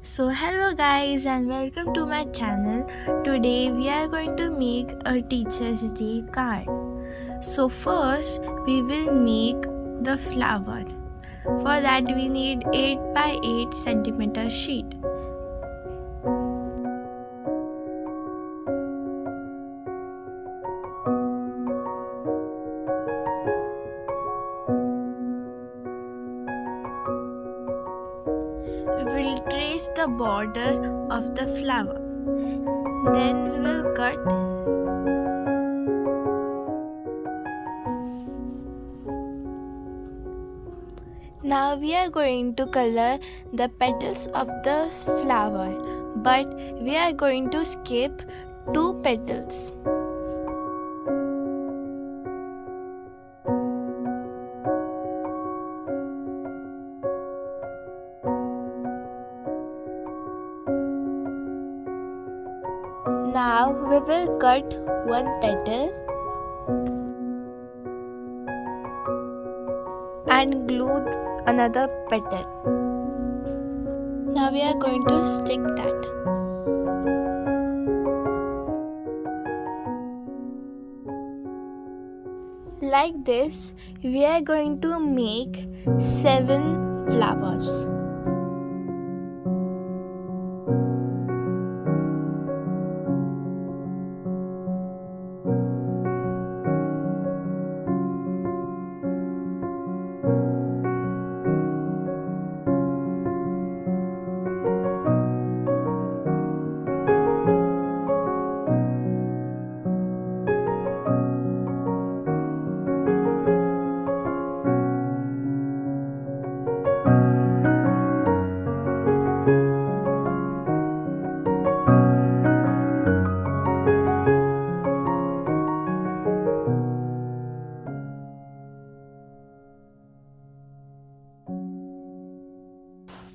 So hello guys and welcome to my channel. Today we are going to make a Teachers Day card. So first we will make the flower. For that we need 8 by 8 centimeter sheet. We will trace the border of the flower. Then we will cut. Now we are going to color the petals of the flower, but we are going to skip two petals. Now we will cut one petal and glue another petal. Now we are going to stick that. Like this, we are going to make 7 flowers.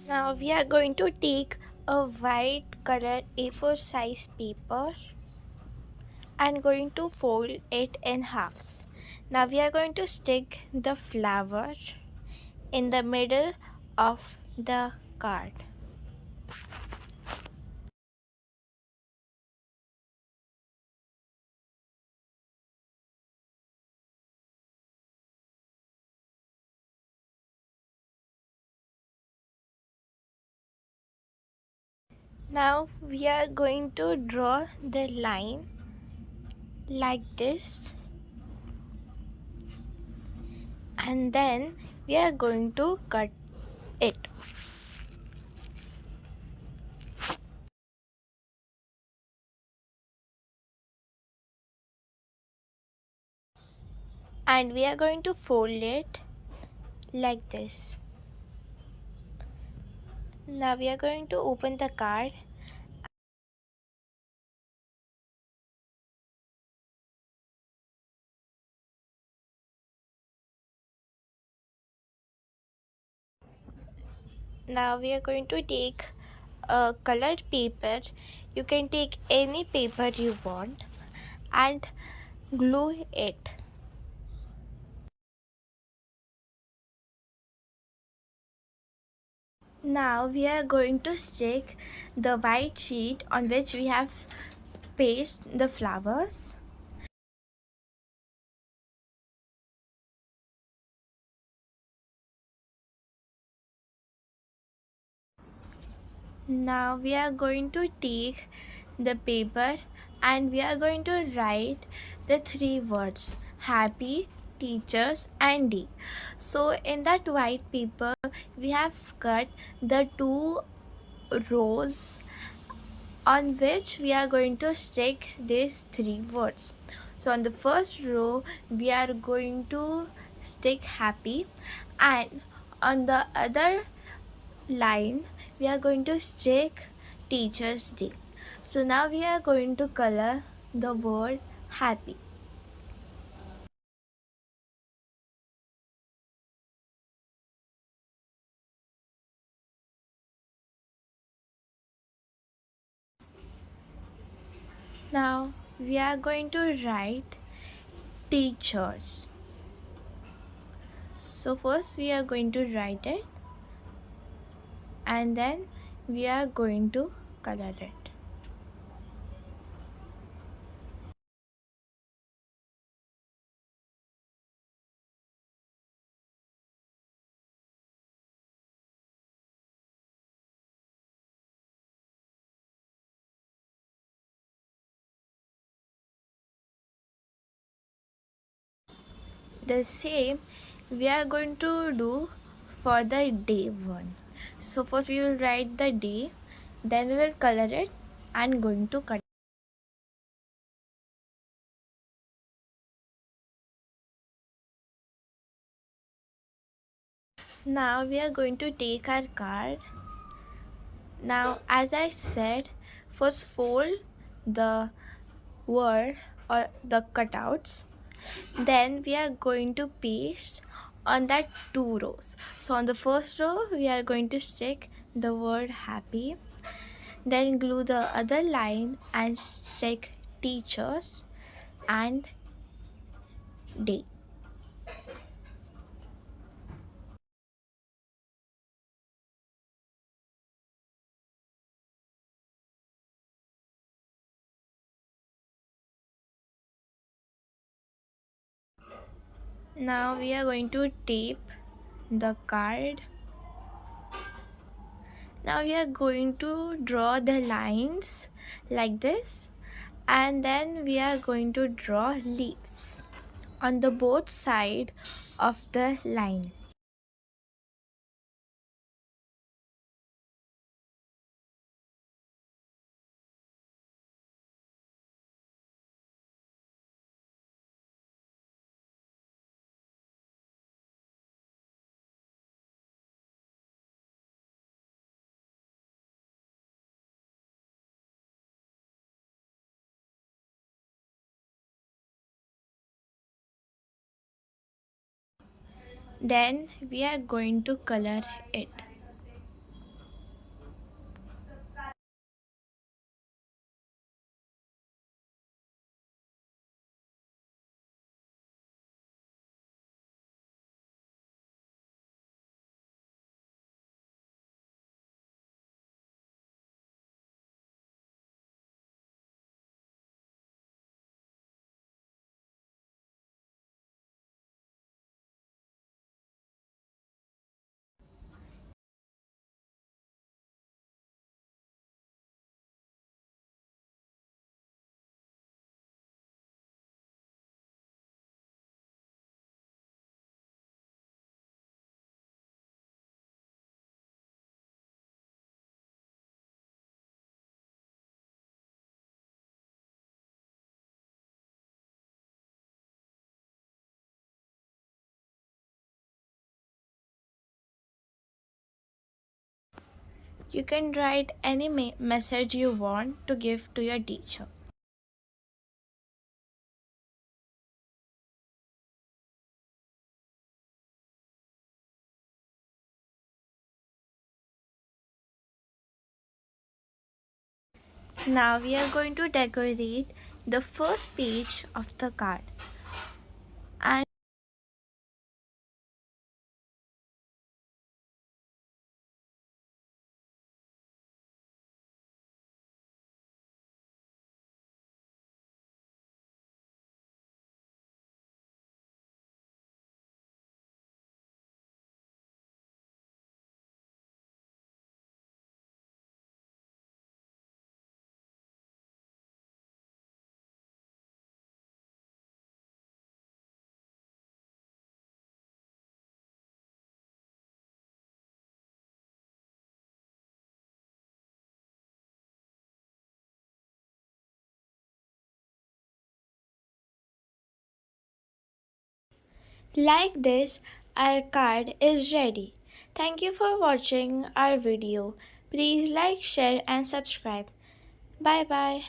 Now we are going to take a white color A4 size paper and going to fold it in halves. Now we are going to stick the flower in the middle of the card. Now we are going to draw the line like this, and then we are going to cut it. And we are going to fold it like this. Now we are going to open the card. Now we are going to take a colored paper. You can take any paper you want and glue it. Now we are going to stick the white sheet on which we have pasted the flowers. Now we are going to take the paper and we are going to write the 3 words happy, teachers and day. So in that white paper we have cut the 2 rows on which we are going to stick these 3 words. So on the first row we are going to stick happy, and on the other line we are going to stick teachers day. So now we are going to color the word happy. Now we are going to write teachers. So first we are going to write it, and then we are going to color it. The same we are going to do for the day one. So first we will write the day, then we will color it and going to cut. Now we are going to take our card. Now as I said, first fold the word or the cutouts, then we are going to paste on that two rows. So on the first row we are going to stick the word happy, then glue the other line and stick teachers and day. Now we are going to tape the card. Now we are going to draw the lines like this, and then we are going to draw leaves on the both side of the line. Then we are going to color it. You can write any message you want to give to your teacher. Now we are going to decorate the first page of the card. And like this, our card is ready. Thank you for watching our video. Please like, share and subscribe. Bye bye.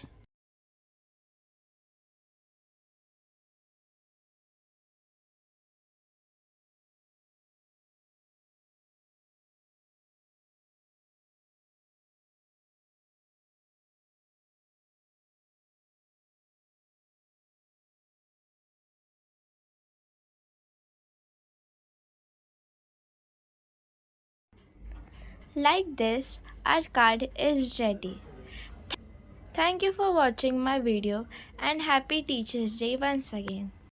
Like this, our card is ready. Thank you for watching my video and happy Teachers Day once again.